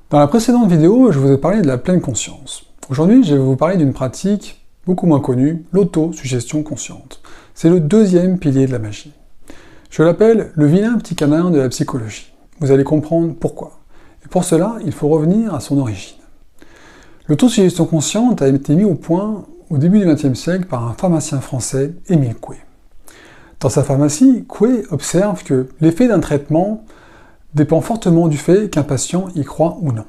Dans la précédente vidéo, je vous ai parlé de la pleine conscience. Aujourd'hui, je vais vous parler d'une pratique beaucoup moins connue, l'autosuggestion consciente. C'est le deuxième pilier de la magie. Je l'appelle le vilain petit canard de la psychologie. Vous allez comprendre pourquoi. Et pour cela, il faut revenir à son origine. L'autosuggestion consciente a été mise au point au début du XXe siècle par un pharmacien français, Émile Coué. Dans sa pharmacie, Coué observe que l'effet d'un traitement dépend fortement du fait qu'un patient y croit ou non.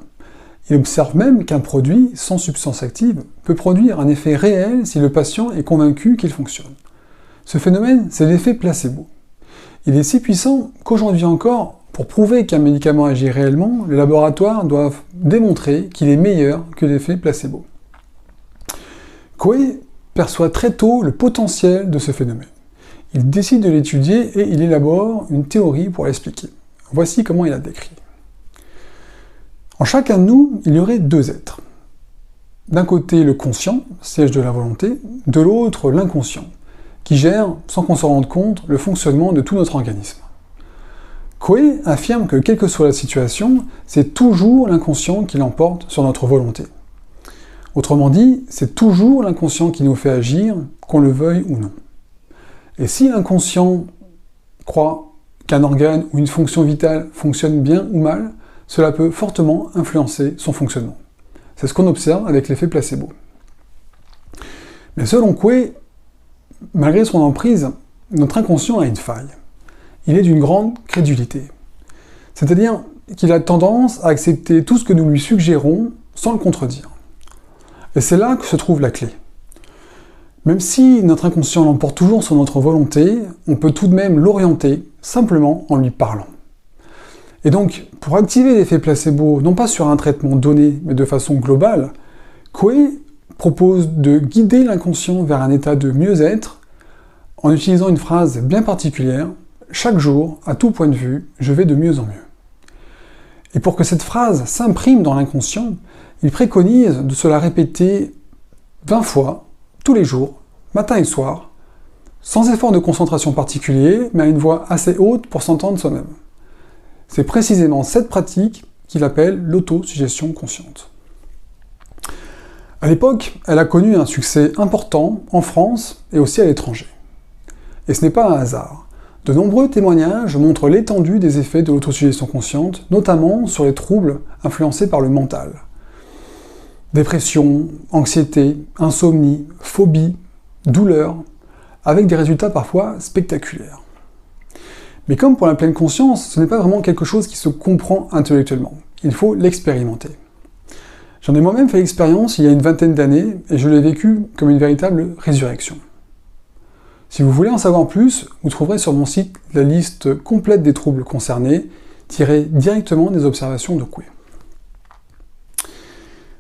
Il observe même qu'un produit sans substance active peut produire un effet réel si le patient est convaincu qu'il fonctionne. Ce phénomène, c'est l'effet placebo. Il est si puissant qu'aujourd'hui encore, pour prouver qu'un médicament agit réellement, les laboratoires doivent démontrer qu'il est meilleur que l'effet placebo. Coué perçoit très tôt le potentiel de ce phénomène. Il décide de l'étudier et il élabore une théorie pour l'expliquer. Voici comment il a décrit. En chacun de nous, il y aurait deux êtres. D'un côté, le conscient, siège de la volonté, de l'autre, l'inconscient, qui gère, sans qu'on s'en rende compte, le fonctionnement de tout notre organisme. Coué affirme que, quelle que soit la situation, c'est toujours l'inconscient qui l'emporte sur notre volonté. Autrement dit, c'est toujours l'inconscient qui nous fait agir, qu'on le veuille ou non. Et si l'inconscient croit qu'un organe ou une fonction vitale fonctionne bien ou mal, cela peut fortement influencer son fonctionnement. C'est ce qu'on observe avec l'effet placebo. Mais selon Coué, malgré son emprise, notre inconscient a une faille. Il est d'une grande crédulité. C'est-à-dire qu'il a tendance à accepter tout ce que nous lui suggérons sans le contredire. Et c'est là que se trouve la clé. Même si notre inconscient l'emporte toujours sur notre volonté, on peut tout de même l'orienter simplement en lui parlant. Et donc, pour activer l'effet placebo, non pas sur un traitement donné, mais de façon globale, Coué propose de guider l'inconscient vers un état de mieux-être en utilisant une phrase bien particulière « Chaque jour, à tout point de vue, je vais de mieux en mieux ». Et pour que cette phrase s'imprime dans l'inconscient, il préconise de se la répéter 20 fois, tous les jours, matin et soir, sans effort de concentration particulier, mais à une voix assez haute pour s'entendre soi-même. C'est précisément cette pratique qu'il appelle l'autosuggestion consciente. À l'époque, elle a connu un succès important en France et aussi à l'étranger. Et ce n'est pas un hasard. De nombreux témoignages montrent l'étendue des effets de l'autosuggestion consciente, notamment sur les troubles influencés par le mental. Dépression, anxiété, insomnie, phobie, douleur, avec des résultats parfois spectaculaires. Mais comme pour la pleine conscience, ce n'est pas vraiment quelque chose qui se comprend intellectuellement. Il faut l'expérimenter. J'en ai moi-même fait l'expérience il y a une vingtaine d'années, et je l'ai vécu comme une véritable résurrection. Si vous voulez en savoir plus, vous trouverez sur mon site la liste complète des troubles concernés, tirée directement des observations de Coué.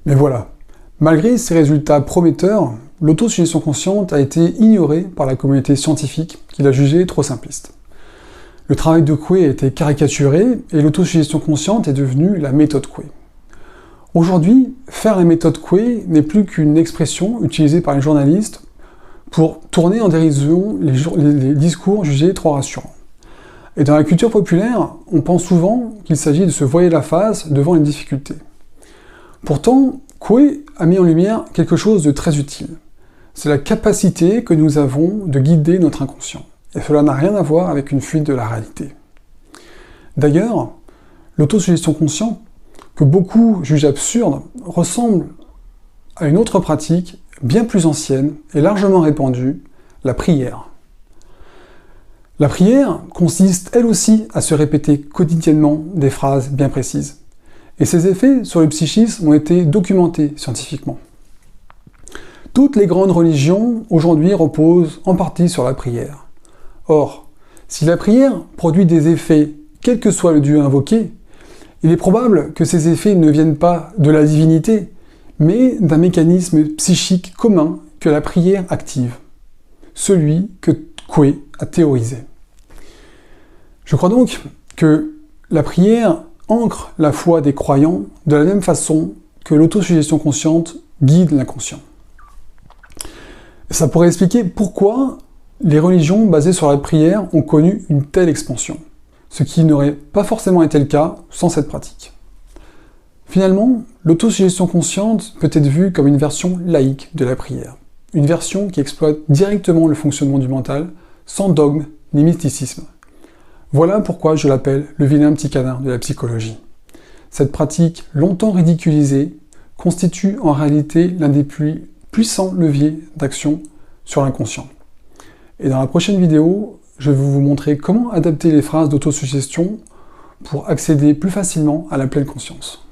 Mais voilà, malgré ces résultats prometteurs, l'autosuggestion consciente a été ignorée par la communauté scientifique qui l'a jugée trop simpliste. Le travail de Coué a été caricaturé et l'autosuggestion consciente est devenue la méthode Coué. Aujourd'hui, faire la méthode Coué n'est plus qu'une expression utilisée par les journalistes pour tourner en dérision les discours jugés trop rassurants. Et dans la culture populaire, on pense souvent qu'il s'agit de se voiler la face devant une difficulté. Pourtant, Coué a mis en lumière quelque chose de très utile. C'est la capacité que nous avons de guider notre inconscient. Et cela n'a rien à voir avec une fuite de la réalité. D'ailleurs, l'autosuggestion consciente, que beaucoup jugent absurde, ressemble à une autre pratique bien plus ancienne et largement répandue, la prière. La prière consiste elle aussi à se répéter quotidiennement des phrases bien précises. Et ces effets sur le psychisme ont été documentés scientifiquement. Toutes les grandes religions aujourd'hui reposent en partie sur la prière. Or, si la prière produit des effets, quel que soit le Dieu invoqué, il est probable que ces effets ne viennent pas de la divinité, mais d'un mécanisme psychique commun que la prière active, celui que Coué a théorisé. Je crois donc que la prière ancre la foi des croyants de la même façon que l'autosuggestion consciente guide l'inconscient. Ça pourrait expliquer pourquoi les religions basées sur la prière ont connu une telle expansion, ce qui n'aurait pas forcément été le cas sans cette pratique. Finalement, l'autosuggestion consciente peut être vue comme une version laïque de la prière. Une version qui exploite directement le fonctionnement du mental, sans dogme ni mysticisme. Voilà pourquoi je l'appelle le vilain petit canard de la psychologie. Cette pratique, longtemps ridiculisée, constitue en réalité l'un des plus puissants leviers d'action sur l'inconscient. Et dans la prochaine vidéo, je vais vous montrer comment adapter les phrases d'autosuggestion pour accéder plus facilement à la pleine conscience.